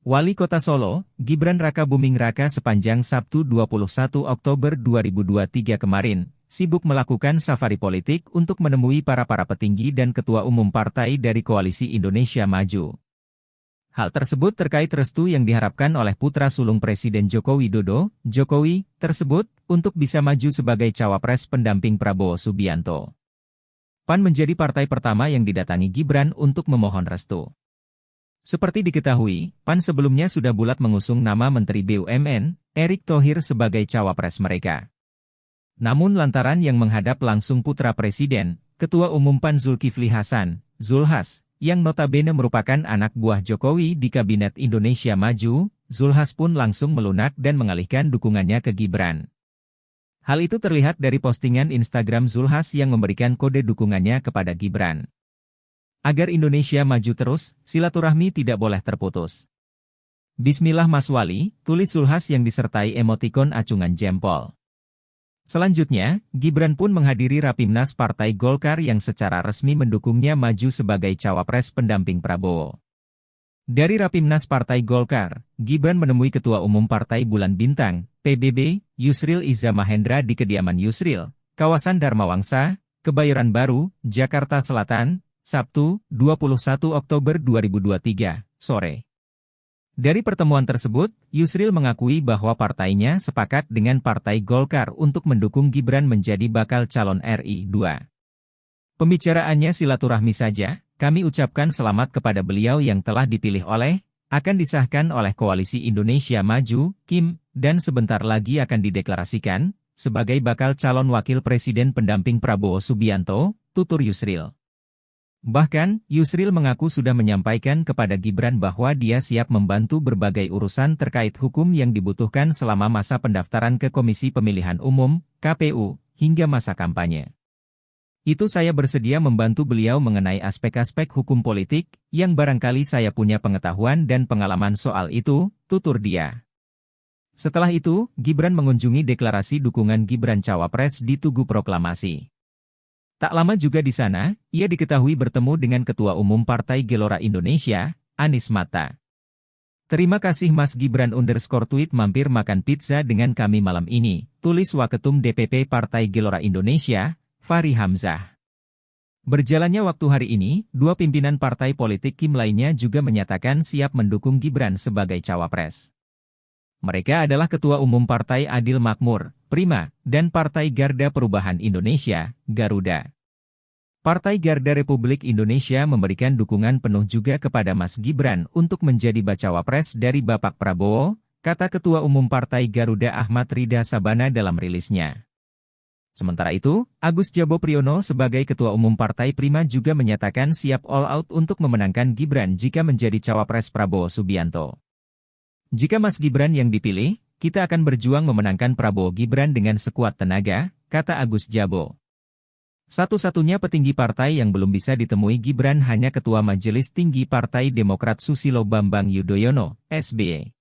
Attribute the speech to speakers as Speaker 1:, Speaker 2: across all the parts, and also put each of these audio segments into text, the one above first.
Speaker 1: Wali Kota Solo, Gibran Raka Buming Raka sepanjang Sabtu 21 Oktober 2023 kemarin, sibuk melakukan safari politik untuk menemui para petinggi dan ketua umum partai dari Koalisi Indonesia Maju. Hal tersebut terkait restu yang diharapkan oleh putra sulung Presiden Joko Widodo, Jokowi, tersebut, untuk bisa maju sebagai cawapres pendamping Prabowo Subianto. PAN menjadi partai pertama yang didatangi Gibran untuk memohon restu. Seperti diketahui, PAN sebelumnya sudah bulat mengusung nama Menteri BUMN, Erick Thohir sebagai cawapres mereka. Namun lantaran yang menghadap langsung putra Presiden, Ketua Umum PAN Zulkifli Hasan, Zulhas, yang notabene merupakan anak buah Jokowi di Kabinet Indonesia Maju, Zulhas pun langsung melunak dan mengalihkan dukungannya ke Gibran. Hal itu terlihat dari postingan Instagram Zulhas yang memberikan kode dukungannya kepada Gibran. Agar Indonesia maju terus, silaturahmi tidak boleh terputus. Bismillah Mas Wali, tulis Zulhas yang disertai emotikon acungan jempol. Selanjutnya, Gibran pun menghadiri Rapimnas Partai Golkar yang secara resmi mendukungnya maju sebagai cawapres pendamping Prabowo. Dari Rapimnas Partai Golkar, Gibran menemui Ketua Umum Partai Bulan Bintang, PBB, Yusril Iza Mahendra di kediaman Yusril, kawasan Dharma Wangsa, Kebayoran Baru, Jakarta Selatan, Sabtu, 21 Oktober 2023, sore. Dari pertemuan tersebut, Yusril mengakui bahwa partainya sepakat dengan Partai Golkar untuk mendukung Gibran menjadi bakal calon RI 2. Pembicaraannya silaturahmi saja, kami ucapkan selamat kepada beliau yang telah dipilih akan disahkan oleh Koalisi Indonesia Maju, KIM, dan sebentar lagi akan dideklarasikan, sebagai bakal calon wakil presiden pendamping Prabowo Subianto, tutur Yusril. Bahkan, Yusril mengaku sudah menyampaikan kepada Gibran bahwa dia siap membantu berbagai urusan terkait hukum yang dibutuhkan selama masa pendaftaran ke Komisi Pemilihan Umum, KPU, hingga masa kampanye. Itu saya bersedia membantu beliau mengenai aspek-aspek hukum politik, yang barangkali saya punya pengetahuan dan pengalaman soal itu, tutur dia. Setelah itu, Gibran mengunjungi deklarasi dukungan Gibran Cawapres di Tugu Proklamasi. Tak lama juga di sana, ia diketahui bertemu dengan Ketua Umum Partai Gelora Indonesia, Anies Mata. Terima kasih Mas Gibran _tweet mampir makan pizza dengan kami malam ini, tulis Waketum DPP Partai Gelora Indonesia, Fahri Hamzah. Berjalannya waktu hari ini, dua pimpinan partai politik KIM lainnya juga menyatakan siap mendukung Gibran sebagai cawapres. Mereka adalah Ketua Umum Partai Adil Makmur, Prima, dan Partai Garda Perubahan Indonesia, Garuda. Partai Garda Republik Indonesia memberikan dukungan penuh juga kepada Mas Gibran untuk menjadi bacawapres dari Bapak Prabowo, kata Ketua Umum Partai Garuda Ahmad Rida Sabana dalam rilisnya. Sementara itu, Agus Jabo Priyono sebagai Ketua Umum Partai Prima juga menyatakan siap all out untuk memenangkan Gibran jika menjadi cawapres Prabowo Subianto. Jika Mas Gibran yang dipilih, kita akan berjuang memenangkan Prabowo Gibran dengan sekuat tenaga, kata Agus Jabo. Satu-satunya petinggi partai yang belum bisa ditemui Gibran hanya Ketua Majelis Tinggi Partai Demokrat Susilo Bambang Yudhoyono, SBY.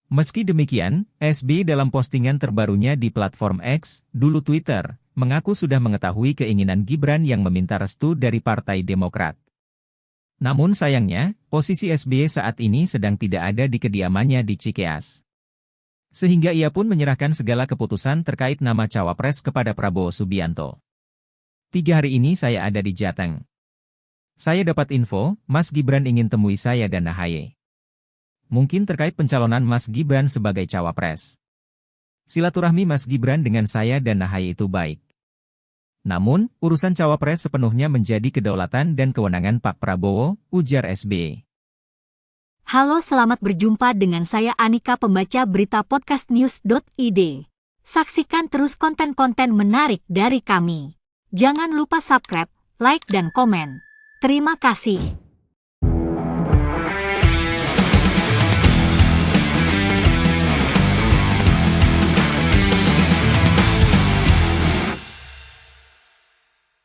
Speaker 1: Meski demikian, SBY dalam postingan terbarunya di platform X, dulu Twitter, mengaku sudah mengetahui keinginan Gibran yang meminta restu dari Partai Demokrat. Namun sayangnya, posisi SBY saat ini sedang tidak ada di kediamannya di Cikeas. Sehingga ia pun menyerahkan segala keputusan terkait nama cawapres kepada Prabowo Subianto. 3 hari ini saya ada di Jateng. Saya dapat info, Mas Gibran ingin temui saya dan AHY. Mungkin terkait pencalonan Mas Gibran sebagai cawapres. Silaturahmi Mas Gibran dengan saya dan AHY itu baik. Namun, urusan cawapres sepenuhnya menjadi kedaulatan dan kewenangan Pak Prabowo, ujar SBY.
Speaker 2: Halo, selamat berjumpa dengan saya Anika, pembaca berita podcastnews.id. Saksikan terus konten-konten menarik dari kami. Jangan lupa subscribe, like, dan komen. Terima kasih.